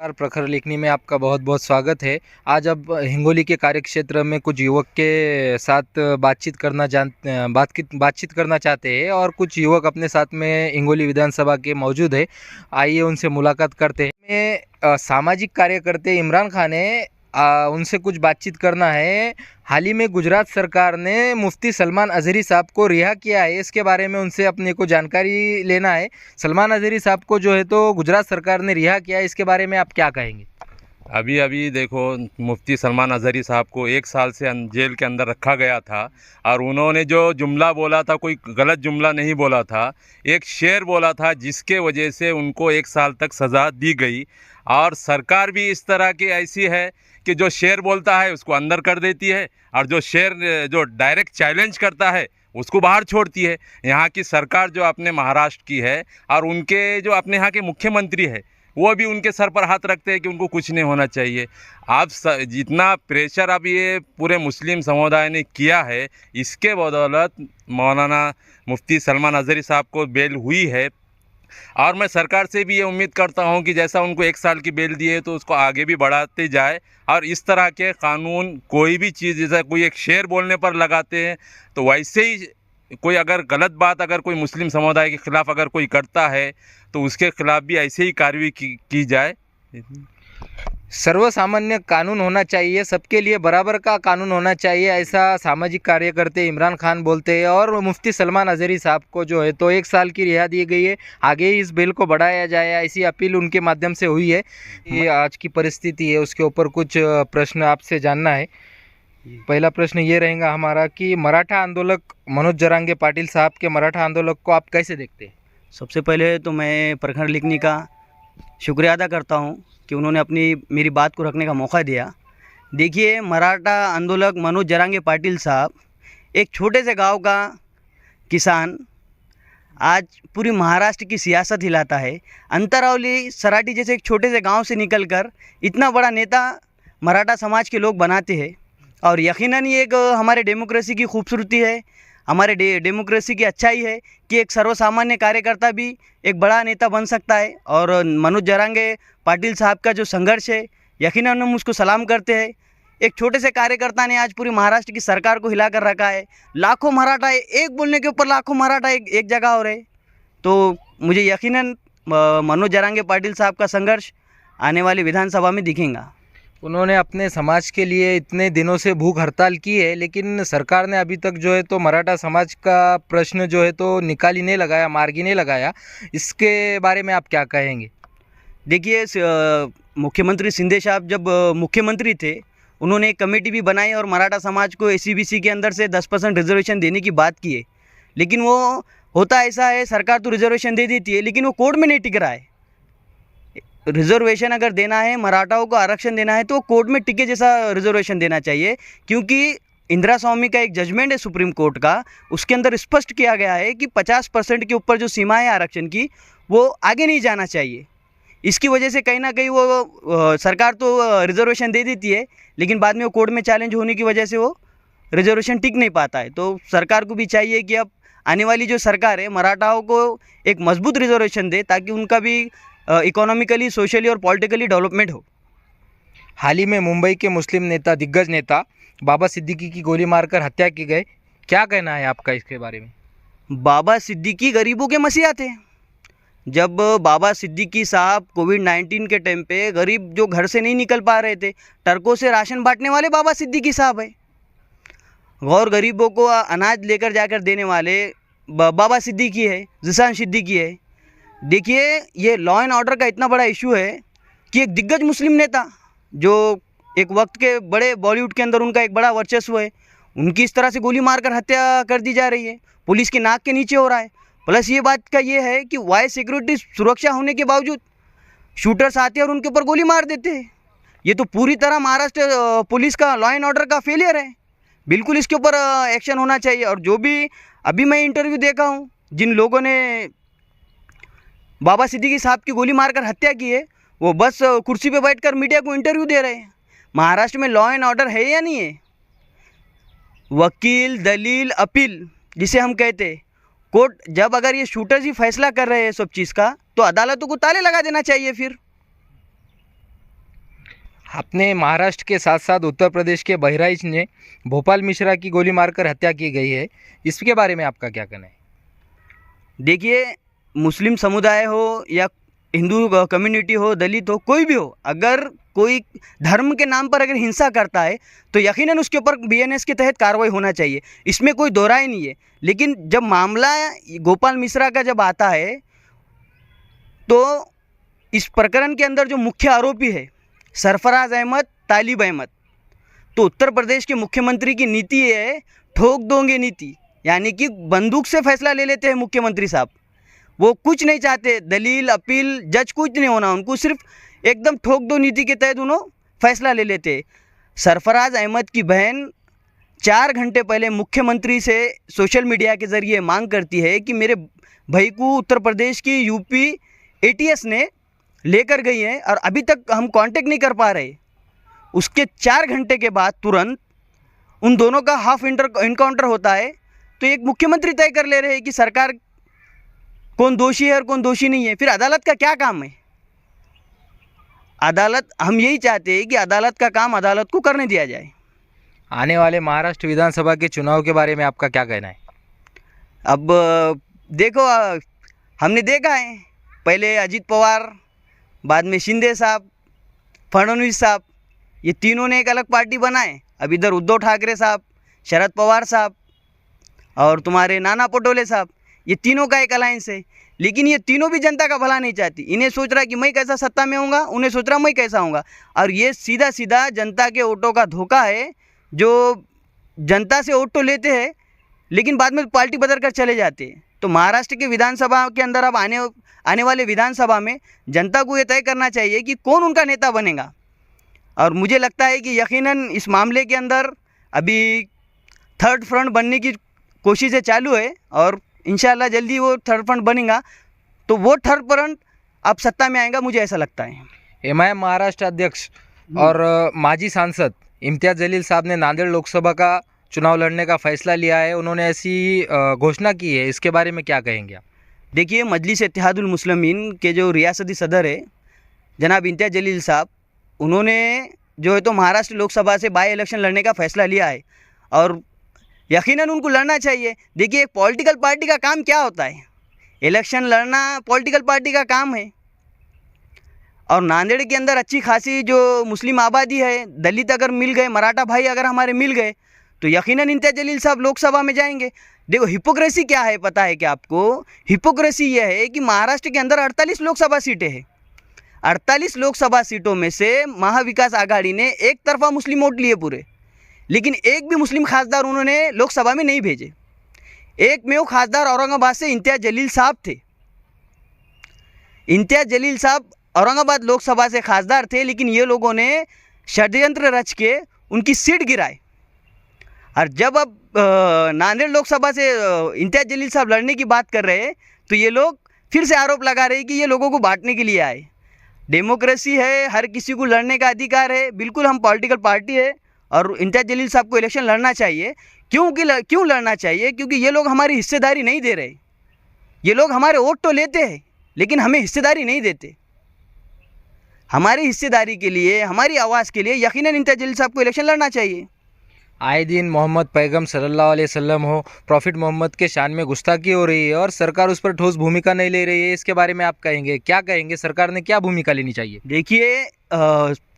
नमस्कार, प्रखर लेखनी में आपका बहुत बहुत स्वागत है। आज अब हिंगोली के कार्यक्षेत्र में कुछ युवक के साथ बातचीत करना चाहते हैं और कुछ युवक अपने साथ में हिंगोली विधानसभा के मौजूद है। आइए उनसे मुलाकात करते हैं। सामाजिक कार्यकर्ते इमरान खान है, उनसे कुछ बातचीत करना है। हाल ही में गुजरात सरकार ने मुफ्ती सलमान अजहरी साहब को रिहा किया है, इसके बारे में उनसे अपने को जानकारी लेना है। सलमान अजहरी साहब को जो है तो गुजरात सरकार ने रिहा किया है, इसके बारे में आप क्या कहेंगे? अभी अभी देखो, मुफ्ती सलमान अजहरी साहब को 1 साल से जेल के अंदर रखा गया था और उन्होंने जो जुमला बोला था, कोई गलत जुमला नहीं बोला था, एक शेर बोला था जिसके वजह से उनको 1 साल तक सज़ा दी गई। और सरकार भी इस तरह की ऐसी है कि जो शेर बोलता है उसको अंदर कर देती है और जो डायरेक्ट चैलेंज करता है उसको बाहर छोड़ती है। यहाँ की सरकार जो अपने महाराष्ट्र की है और उनके जो अपने यहाँ के मुख्यमंत्री है वो भी उनके सर पर हाथ रखते हैं कि उनको कुछ नहीं होना चाहिए। आप जितना प्रेशर अब ये पूरे मुस्लिम समुदाय ने किया है, इसके बदौलत मौलाना मुफ्ती सलमान अजहरी साहब को बेल हुई है। और मैं सरकार से भी ये उम्मीद करता हूँ कि जैसा उनको 1 साल की बेल दी है तो उसको आगे भी बढ़ाते जाए और इस तरह के कानून कोई भी चीज़ जैसा कोई एक शेर बोलने पर लगाते हैं तो वैसे ही कोई अगर गलत बात अगर कोई मुस्लिम समुदाय के ख़िलाफ़ अगर कोई करता है तो उसके ख़िलाफ़ भी ऐसे ही कार्रवाई की जाए। सर्वसामान्य कानून होना चाहिए, सबके लिए बराबर का कानून होना चाहिए, ऐसा सामाजिक कार्यकर्ते इमरान खान बोलते हैं। और मुफ्ती सलमान अजहरी साहब को जो है तो 1 साल की रिहा दी गई है, आगे इस बिल को बढ़ाया जाए ऐसी अपील उनके माध्यम से हुई है। ये आज की परिस्थिति है, उसके ऊपर कुछ प्रश्न आपसे जानना है। पहला प्रश्न ये रहेगा हमारा कि मराठा आंदोलक मनोज जरांगे पाटिल साहब के मराठा आंदोलक को आप कैसे देखते हैं? सबसे पहले तो मैं प्रखर लिखने का शुक्रिया अदा करता हूं कि उन्होंने मेरी बात को रखने का मौका दिया। देखिए, मराठा आंदोलक मनोज जरांगे पाटिल साहब एक छोटे से गांव का किसान आज पूरी महाराष्ट्र की सियासत हिलाता है। अंतरावली सराटी जैसे एक छोटे से गांव से निकलकर इतना बड़ा नेता मराठा समाज के लोग बनाते हैं और यकीनन ये एक हमारे डेमोक्रेसी की खूबसूरती है, हमारे डेमोक्रेसी की अच्छाई है कि एक सर्वसामान्य कार्यकर्ता भी एक बड़ा नेता बन सकता है। और मनोज जरांगे पाटिल साहब का जो संघर्ष है, यकीनन हम उसको सलाम करते हैं। एक छोटे से कार्यकर्ता ने आज पूरी महाराष्ट्र की सरकार को हिला कर रखा है। लाखों मराठा है, एक बोलने के ऊपर लाखों मराठा एक जगह हो रहे। तो मुझे यकीनन मनोज जरांगे पाटिल साहब का संघर्ष आने वाली विधानसभा में दिखेगा। उन्होंने अपने समाज के लिए इतने दिनों से भूख हड़ताल की है, लेकिन सरकार ने अभी तक जो है तो मराठा समाज का प्रश्न जो है तो निकाल ही नहीं लगाया, मार्ग ही नहीं लगाया। इसके बारे में आप क्या कहेंगे? देखिए, मुख्यमंत्री शिंदे साहब जब मुख्यमंत्री थे, उन्होंने एक कमेटी भी बनाई और मराठा समाज को एससीबीसी के अंदर से 10% रिजर्वेशन देने की बात की है। लेकिन वो होता ऐसा है, सरकार तो रिजर्वेशन दे देती है लेकिन वो कोर्ट में नहीं टिक रहा है। रिजर्वेशन अगर देना है, मराठाओं को आरक्षण देना है तो कोर्ट में टिके जैसा रिजर्वेशन देना चाहिए, क्योंकि इंदिरा स्वामी का एक जजमेंट है सुप्रीम कोर्ट का, उसके अंदर स्पष्ट किया गया है कि 50% के ऊपर जो सीमा है आरक्षण की, वो आगे नहीं जाना चाहिए। इसकी वजह से कहीं ना कहीं वो सरकार तो रिजर्वेशन दे देती है लेकिन बाद में वो कोर्ट में चैलेंज होने की वजह से वो रिजर्वेशन टिक नहीं पाता है। तो सरकार को भी चाहिए कि अब आने वाली जो सरकार है मराठाओं को एक मजबूत रिजर्वेशन दे ताकि उनका भी इकोनॉमिकली, सोशली और पॉलिटिकली डेवलपमेंट हो। हाल ही में मुंबई के मुस्लिम नेता, दिग्गज नेता बाबा सिद्दीकी की गोली मारकर हत्या की गई, क्या कहना है आपका इसके बारे में? बाबा सिद्दीकी गरीबों के मसीहा थे। जब बाबा सिद्दीकी साहब कोविड-19 के टाइम पे गरीब जो घर से नहीं निकल पा रहे थे, ट्रकों से राशन बांटने वाले बाबा सिद्दीकी साहब है। गौर गरीबों को अनाज लेकर जाकर देने वाले बाबा सिद्दीकी है, जिसान सिद्दीकी है। देखिए, ये लॉ एंड ऑर्डर का इतना बड़ा इशू है कि एक दिग्गज मुस्लिम नेता जो एक वक्त के बड़े बॉलीवुड के अंदर उनका एक बड़ा वर्चस्व है, उनकी इस तरह से गोली मारकर हत्या कर दी जा रही है, पुलिस की नाक के नीचे हो रहा है। प्लस ये बात का ये है कि वाई सिक्योरिटी सुरक्षा होने के बावजूद शूटर्स आते हैं और उनके ऊपर गोली मार देते हैं। ये तो पूरी तरह महाराष्ट्र पुलिस का लॉ एंड ऑर्डर का फेलियर है। बिल्कुल इसके ऊपर एक्शन होना चाहिए। और जो भी अभी मैं इंटरव्यू देखा हूँ, जिन लोगों ने बाबा सिद्दीकी साहब की गोली मारकर हत्या की है, वो बस कुर्सी पे बैठकर मीडिया को इंटरव्यू दे रहे हैं। महाराष्ट्र में लॉ एंड ऑर्डर है या नहीं है? वकील, दलील, अपील जिसे हम कहते हैं, कोर्ट जब अगर ये शूटर्स ही फैसला कर रहे हैं सब चीज़ का, तो अदालतों को ताले लगा देना चाहिए फिर। अपने महाराष्ट्र के साथ साथ उत्तर प्रदेश के बहराइच ने भोपाल मिश्रा की गोली मारकर हत्या की गई है, इसके बारे में आपका क्या कहना है? देखिए, मुस्लिम समुदाय हो या हिंदू कम्युनिटी हो, दलित हो, कोई भी हो, अगर कोई धर्म के नाम पर अगर हिंसा करता है तो यकीनन उसके ऊपर बीएनएस के तहत कार्रवाई होना चाहिए, इसमें कोई दो राय नहीं है। लेकिन जब मामला गोपाल मिश्रा का जब आता है तो इस प्रकरण के अंदर जो मुख्य आरोपी है सरफराज अहमद, तालिब अहमद, तो उत्तर प्रदेश के मुख्यमंत्री की नीति है ठोक दोगे नीति, यानी कि बंदूक से फैसला ले लेते हैं मुख्यमंत्री साहब। वो कुछ नहीं चाहते, दलील अपील जज कुछ नहीं होना उनको, सिर्फ एकदम ठोक दो नीति के तहत उन्होंने फैसला ले लेते। सरफराज अहमद की बहन 4 घंटे पहले मुख्यमंत्री से सोशल मीडिया के ज़रिए मांग करती है कि मेरे भाई को उत्तर प्रदेश की यूपी एटीएस ने लेकर गई है और अभी तक हम कांटेक्ट नहीं कर पा रहे। उसके 4 घंटे के बाद तुरंत उन दोनों का हाफ इनकाउंटर होता है। तो एक मुख्यमंत्री तय कर ले रहे हैं कि सरकार कौन दोषी है और कौन दोषी नहीं है। फिर अदालत का क्या काम है? अदालत, हम यही चाहते हैं कि अदालत का काम अदालत को करने दिया जाए। आने वाले महाराष्ट्र विधानसभा के चुनाव के बारे में आपका क्या कहना है? अब देखो, हमने देखा है पहले अजीत पवार, बाद में शिंदे साहब, फडणवीस साहब, ये तीनों ने एक अलग पार्टी बनाए। अब इधर उद्धव ठाकरे साहब, शरद पवार साहब और तुम्हारे नाना पटोले साहब, ये तीनों का एक अलायंस है। लेकिन ये तीनों भी जनता का भला नहीं चाहती। इन्हें सोच रहा है कि मैं कैसा सत्ता में होऊंगा, उन्हें सोच रहा मैं कैसा होऊंगा। और ये सीधा सीधा जनता के वोटों का धोखा है, जो जनता से वोट तो लेते हैं लेकिन बाद में पार्टी बदल कर चले जाते हैं। तो महाराष्ट्र के विधानसभा के अंदर अब आने वाले विधानसभा में जनता को ये तय करना चाहिए कि कौन उनका नेता बनेगा। और मुझे लगता है कि यकीनन इस मामले के अंदर अभी थर्ड फ्रंट बनने की कोशिशें चालू है और इंशाल्लाह जल्दी वो थर्ड फ्रंट बनेगा, तो वो थर्ड फ्रंट अब सत्ता में आएगा, मुझे ऐसा लगता है। एमआईएम महाराष्ट्र अध्यक्ष और माजी सांसद इम्तियाज़ जलील साहब ने नांदेड़ लोकसभा का चुनाव लड़ने का फैसला लिया है, उन्होंने ऐसी घोषणा की है, इसके बारे में क्या कहेंगे आप? देखिए, मजलिस इत्तेहादुल मुस्लिमीन के जो रियासती सदर है जनाब इम्तियाज़ जलील साहब, उन्होंने जो है तो महाराष्ट्र लोकसभा से बाई इलेक्शन लड़ने का फ़ैसला लिया है और यकीनन उनको लड़ना चाहिए। देखिए, एक पॉलिटिकल पार्टी का काम क्या होता है? इलेक्शन लड़ना पॉलिटिकल पार्टी का काम है। और नांदेड़ के अंदर अच्छी खासी जो मुस्लिम आबादी है, दलित अगर मिल गए, मराठा भाई अगर हमारे मिल गए, तो यकीनन इम्तियाज़ जलील साहब लोकसभा में जाएंगे। देखो, हिपोक्रेसी क्या है पता है क्या आपको? हिपोक्रेसी यह है कि महाराष्ट्र के अंदर 48 लोकसभा सीटें हैं। 48 लोकसभा सीटों में से महाविकास आघाड़ी ने एक तरफा मुस्लिम वोट लिए पूरे, लेकिन एक भी मुस्लिम खासदार उन्होंने लोकसभा में नहीं भेजे। एक में वो खासदार औरंगाबाद से इम्तियाज़ जलील साहब थे। इम्तियाज़ जलील साहब औरंगाबाद लोकसभा से खासदार थे, लेकिन ये लोगों ने षड्यंत्र रच के उनकी सीट गिराए। और जब अब नांदेड़ लोकसभा से इम्तियाज़ जलील साहब लड़ने की बात कर रहे हैं, तो ये लोग फिर से आरोप लगा रहे हैं कि ये लोगों को बांटने के लिए आए। डेमोक्रेसी है, हर किसी को लड़ने का अधिकार है, बिल्कुल हम पॉलिटिकल पार्टी है और इम्तियाज़ जलील साहब को इलेक्शन लड़ना चाहिए। क्यों लड़ना चाहिए? क्योंकि ये लोग हमारी हिस्सेदारी नहीं दे रहे। ये लोग हमारे वोट तो लेते हैं लेकिन हमें हिस्सेदारी नहीं देते। हमारी हिस्सेदारी के लिए, हमारी आवाज़ के लिए यकीनन इम्तियाज़ जलील साहब को इलेक्शन लड़ना चाहिए। आए दिन मोहम्मद पैगम सल्लल्लाहु अलैहि वसल्लम हो, प्रॉफिट मोहम्मद के शान में गुस्ताखी हो रही है और सरकार उस पर ठोस भूमिका नहीं ले रही है, इसके बारे में आप कहेंगे, क्या कहेंगे? सरकार ने क्या भूमिका लेनी चाहिए? देखिए,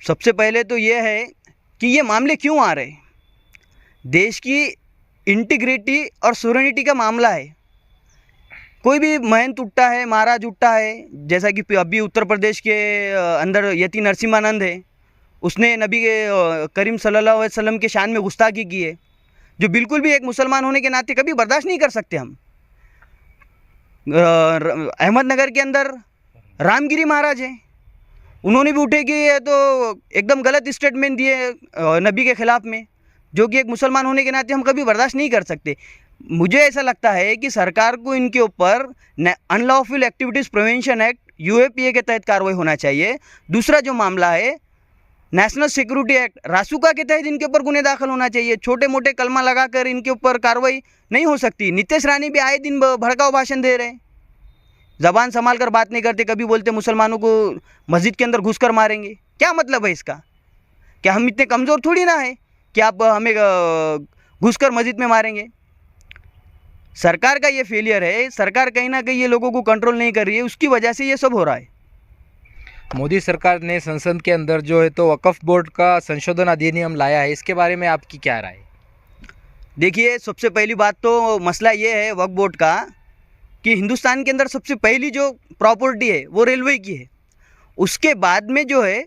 सबसे पहले तो ये है कि ये मामले क्यों आ रहे हैं। देश की इंटीग्रिटी और सोवरेनिटी का मामला है। कोई भी महंत उठता है, महाराज उठता है, जैसा कि अभी उत्तर प्रदेश के अंदर यति नरसिम्हानंद है, उसने नबी करीम सल्लल्लाहु अलैहि वसल्लम के शान में गुस्ताखी की है, जो बिल्कुल भी एक मुसलमान होने के नाते कभी बर्दाश्त नहीं कर सकते हम। अहमदनगर के अंदर रामगिरी महाराज हैं, उन्होंने भी उठे कि ये तो एकदम गलत स्टेटमेंट दिए नबी के ख़िलाफ़ में, जो कि एक मुसलमान होने के नाते हम कभी बर्दाश्त नहीं कर सकते। मुझे ऐसा लगता है कि सरकार को इनके ऊपर unlawful activities prevention act UAPA के तहत कार्रवाई होना चाहिए। दूसरा जो मामला है नेशनल सिक्योरिटी एक्ट रासुका के तहत इनके ऊपर गुने दाखिल होना चाहिए। छोटे मोटे कलमा लगाकर इनके ऊपर कार्रवाई नहीं हो सकती। नीतीश रानी भी आए दिन भड़काऊ भाषण दे रहे हैं, ज़बान संभाल कर बात नहीं करते, कभी बोलते मुसलमानों को मस्जिद के अंदर घुसकर मारेंगे। क्या मतलब है इसका? क्या हम इतने कमज़ोर थोड़ी ना है कि आप हमें घुसकर मस्जिद में मारेंगे। सरकार का ये फेलियर है, सरकार कहीं ना कहीं ये लोगों को कंट्रोल नहीं कर रही है, उसकी वजह से ये सब हो रहा है। मोदी सरकार ने संसद के अंदर जो है तो वक्फ बोर्ड का संशोधन अधिनियम लाया है, इसके बारे में आपकी क्या राय है? देखिए, सबसे पहली बात तो मसला ये है वक्फ बोर्ड का कि हिंदुस्तान के अंदर सबसे पहली जो प्रॉपर्टी है वो रेलवे की है। उसके बाद में जो है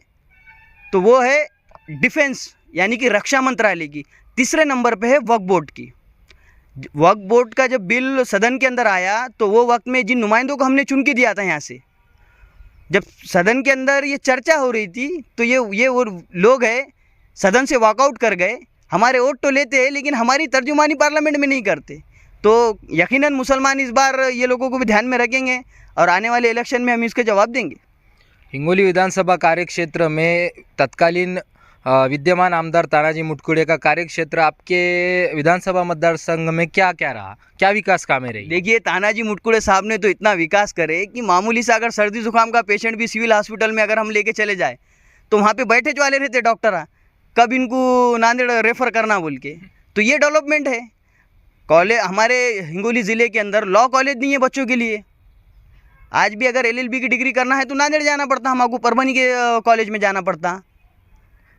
तो वो है डिफेंस यानी कि रक्षा मंत्रालय की। तीसरे नंबर पे है वक्फ बोर्ड की। वक्फ बोर्ड का जब बिल सदन के अंदर आया तो वो वक्त में जिन नुमाइंदों को हमने चुन के दिया था यहाँ से, जब सदन के अंदर ये चर्चा हो रही थी तो ये वो लोग हैं सदन से वॉकआउट कर गए। हमारे वोट तो लेते हैं लेकिन हमारी तर्जुमानी पार्लियामेंट में नहीं करते। तो यकीनन मुसलमान इस बार ये लोगों को भी ध्यान में रखेंगे और आने वाले इलेक्शन में हम इसके जवाब देंगे। हिंगोली विधानसभा कार्यक्षेत्र में तत्कालीन विद्यमान आमदार तानाजी मुटकुड़े का कार्यक्षेत्र आपके विधानसभा मतदार संघ में क्या क्या रहा, क्या विकास कामें रही? देखिए, तानाजी मुटकुड़े साहब ने तो इतना विकास करे कि मामूली सा अगर सर्दी जुकाम का पेशेंट भी सिविल हॉस्पिटल में अगर हम लेके चले जाए तो वहाँ पे बैठे जो वाले रहते डॉक्टर, कब इनको नांदेड़ रेफ़र करना बोल के। तो ये डेवलपमेंट है। कॉलेज हमारे हिंगोली ज़िले के अंदर लॉ कॉलेज नहीं है बच्चों के लिए। आज भी अगर LLB की डिग्री करना है तो नांदेड़ जाना पड़ता, हमको परभनी के कॉलेज में जाना पड़ता।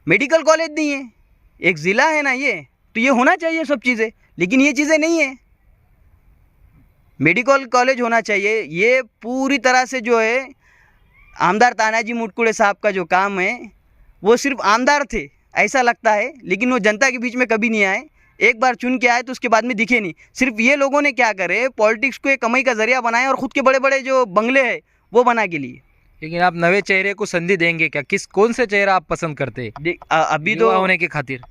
मेडिकल कॉलेज नहीं है, एक ज़िला है ना ये, तो ये होना चाहिए सब चीज़ें, लेकिन ये चीज़ें नहीं है। मेडिकल कॉलेज होना चाहिए। ये पूरी तरह से जो है आमदार तानाजी मुटकुड़े साहब का जो काम है वो सिर्फ आमदार थे ऐसा लगता है, लेकिन वो जनता के बीच में कभी नहीं आए। एक बार चुन के आए तो उसके बाद में दिखे नहीं। सिर्फ ये लोगों ने क्या करे, पॉलिटिक्स को एक कमाई का जरिया बनाया और ख़ुद के बड़े बड़े जो बंगले हैं वो बना के लिए। लेकिन आप नए चेहरे को संधि देंगे क्या? कौन से चेहरा आप पसंद करते हैं अभी तो युवा होने के खातिर?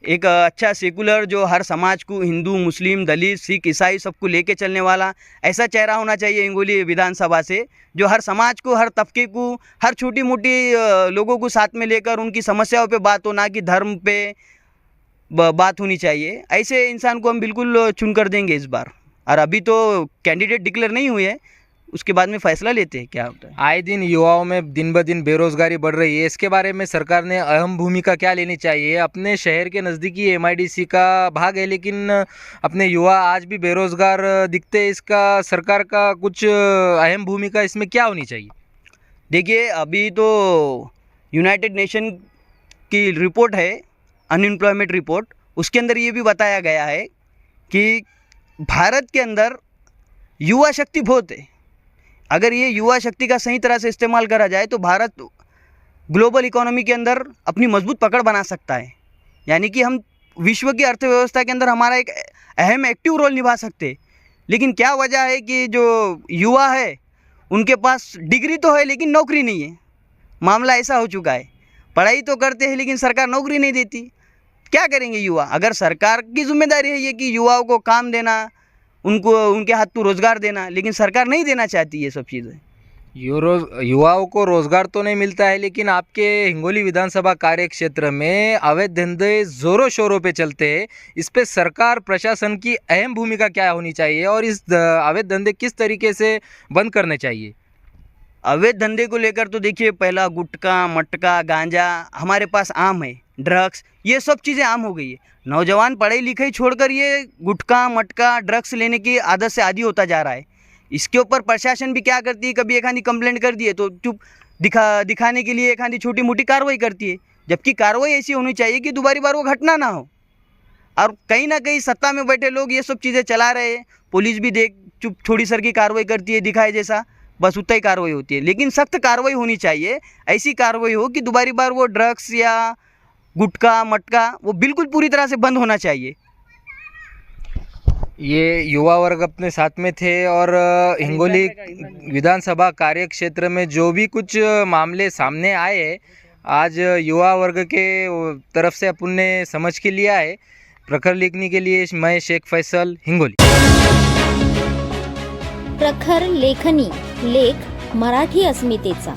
एक अच्छा सेकुलर जो हर समाज को, हिंदू मुस्लिम दलित सिख ईसाई सबको लेके चलने वाला ऐसा चेहरा होना चाहिए हिंगोली विधानसभा से, जो हर समाज को, हर तबके को, हर छोटी मोटी लोगों को साथ में लेकर उनकी समस्याओं पे बात हो, ना कि धर्म पे बात होनी चाहिए। ऐसे इंसान को हम बिल्कुल चुन कर देंगे इस बार। और अभी तो कैंडिडेट डिक्लेयर नहीं हुए हैं, उसके बाद में फैसला लेते हैं क्या होता है। आए दिन युवाओं में दिन ब दिन बेरोजगारी बढ़ रही है, इसके बारे में सरकार ने अहम भूमिका क्या लेनी चाहिए? अपने शहर के नज़दीकी MIDC का भाग है लेकिन अपने युवा आज भी बेरोजगार दिखते हैं, इसका सरकार का कुछ अहम भूमिका इसमें क्या होनी चाहिए? देखिए, अभी तो यूनाइटेड नेशन की रिपोर्ट है अनएम्प्लॉयमेंट रिपोर्ट, उसके अंदर ये भी बताया गया है कि भारत के अंदर युवा शक्ति बहुत है। अगर ये युवा शक्ति का सही तरह से इस्तेमाल करा जाए तो भारत ग्लोबल इकोनॉमी के अंदर अपनी मजबूत पकड़ बना सकता है। यानी कि हम विश्व की अर्थव्यवस्था के अंदर हमारा एक अहम एक्टिव रोल निभा सकते। लेकिन क्या वजह है कि जो युवा है उनके पास डिग्री तो है लेकिन नौकरी नहीं है। मामला ऐसा हो चुका है, पढ़ाई तो करते हैं लेकिन सरकार नौकरी नहीं देती। क्या करेंगे युवा? अगर सरकार की जिम्मेदारी है ये कि युवाओं को काम देना, उनको उनके हाथ तो रोज़गार देना, लेकिन सरकार नहीं देना चाहती ये सब चीज़ें। युवाओं को रोज़गार तो नहीं मिलता है, लेकिन आपके हिंगोली विधानसभा कार्य क्षेत्र में अवैध धंधे ज़ोरों शोरों पे चलते हैं। इस पे सरकार प्रशासन की अहम भूमिका क्या होनी चाहिए और इस अवैध धंधे किस तरीके से बंद करने चाहिए? अवैध धंधे को लेकर तो देखिए, पहला गुटखा मटका गांजा, हमारे पास आम है, ड्रग्स, ये सब चीज़ें आम हो गई है। नौजवान पढ़ाई लिखाई छोड़कर ये गुटखा मटका ड्रग्स लेने की आदत से आदी होता जा रहा है। इसके ऊपर प्रशासन भी क्या करती है, कभी एक आधी कंप्लेंट कर दिए तो चुप दिखाने के लिए एक आधी छोटी मोटी कार्रवाई करती है, जबकि कार्रवाई ऐसी होनी चाहिए कि दोबारी बार वो घटना ना हो। और कहीं ना कहीं सत्ता में बैठे लोग ये सब चीज़ें चला रहे हैं। पुलिस भी देख चुप थोड़ी सर की कार्रवाई करती है, दिखाए जैसा, बस उतना ही कार्रवाई होती है। लेकिन सख्त कार्रवाई होनी चाहिए, ऐसी कार्रवाई हो कि दोबारी बार वो ड्रग्स या गुटखा मटका वो बिल्कुल पूरी तरह से बंद होना चाहिए। ये युवा वर्ग अपने साथ में थे और हिंगोली विधानसभा कार्य क्षेत्र में जो भी कुछ मामले सामने आए हैं, आज युवा वर्ग के तरफ से अपन ने समझ के लिया है। प्रखर लेखनी के लिए मैं शेख फैसल, हिंगोली। प्रखर लेखनी, लेख मराठी अस्मितेचा।